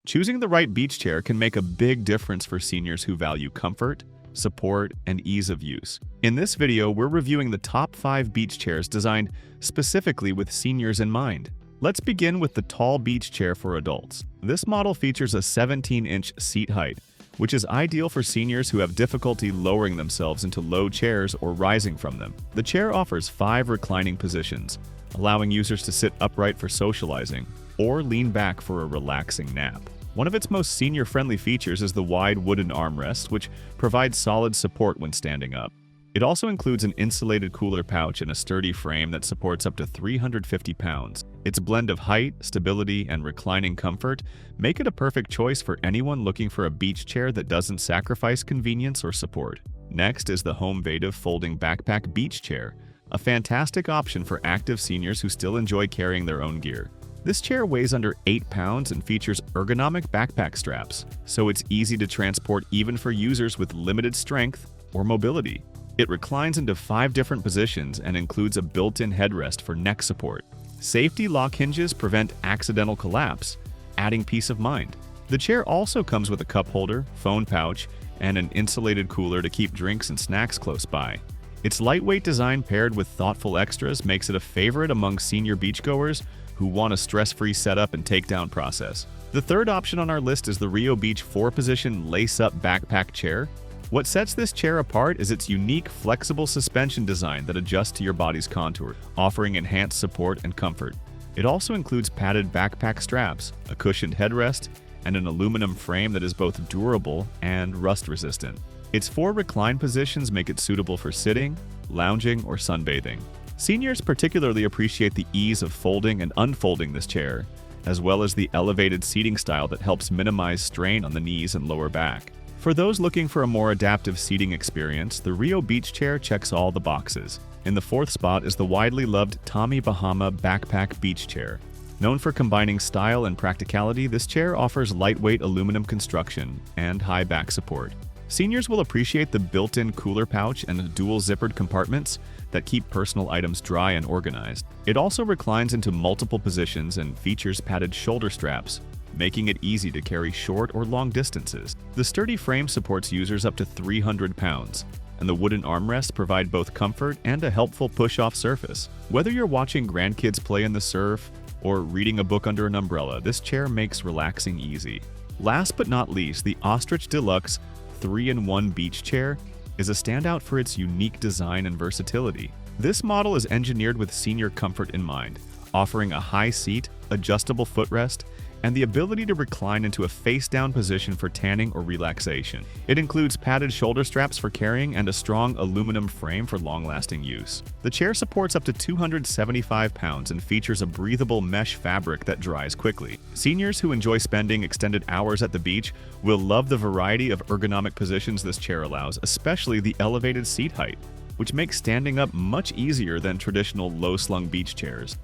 Choosing the right beach chair can make a big difference for seniors who value comfort, support, and ease of use. In this video, we're reviewing the top 5 beach chairs designed specifically with seniors in mind. Let's begin with the tall beach chair for adults. This model features a 17-inch seat height, which is ideal for seniors who have difficulty lowering themselves into low chairs or rising from them. The chair offers 5 reclining positions, allowing users to sit upright for socializing or lean back for a relaxing nap. One of its most senior-friendly features is the wide wooden armrest, which provides solid support when standing up. It also includes an insulated cooler pouch and a sturdy frame that supports up to 350 pounds. Its blend of height, stability, and reclining comfort make it a perfect choice for anyone looking for a beach chair that doesn't sacrifice convenience or support. Next is the Homevative folding backpack beach chair, a fantastic option for active seniors who still enjoy carrying their own gear. This chair weighs under 8 pounds and features ergonomic backpack straps, so it's easy to transport even for users with limited strength or mobility. It reclines into 5 different positions and includes a built-in headrest for neck support. Safety lock hinges prevent accidental collapse, adding peace of mind. The chair also comes with a cup holder, phone pouch, and an insulated cooler to keep drinks and snacks close by. Its lightweight design paired with thoughtful extras makes it a favorite among senior beachgoers who want a stress-free setup and takedown process. The third option on our list is the Rio Beach 4-position lace-up backpack chair. What sets this chair apart is its unique, flexible suspension design that adjusts to your body's contour, offering enhanced support and comfort. It also includes padded backpack straps, a cushioned headrest, and an aluminum frame that is both durable and rust-resistant. Its 4 recline positions make it suitable for sitting, lounging, or sunbathing. Seniors particularly appreciate the ease of folding and unfolding this chair, as well as the elevated seating style that helps minimize strain on the knees and lower back. For those looking for a more adaptive seating experience, the Rio Beach chair checks all the boxes. In the 4th spot is the widely loved Bahama backpack beach chair. Known for combining style and practicality, this chair offers lightweight aluminum construction and high back support. Seniors will appreciate the built-in cooler pouch and dual zippered compartments that keep personal items dry and organized. It also reclines into multiple positions and features padded shoulder straps, making it easy to carry short or long distances. The sturdy frame supports users up to 300 pounds, and the wooden armrests provide both comfort and a helpful push-off surface. Whether you're watching grandkids play in the surf or reading a book under an umbrella, this chair makes relaxing easy. Last but not least, the Ostrich Deluxe 3-in-1 beach chair is a standout for its unique design and versatility. This model is engineered with senior comfort in mind, offering a high seat, adjustable footrest, and the ability to recline into a face-down position for tanning or relaxation. It includes padded shoulder straps for carrying and a strong aluminum frame for long-lasting use. The chair supports up to 275 pounds and features a breathable mesh fabric that dries quickly. Seniors who enjoy spending extended hours at the beach will love the variety of ergonomic positions this chair allows, especially the elevated seat height, which makes standing up much easier than traditional low-slung beach chairs.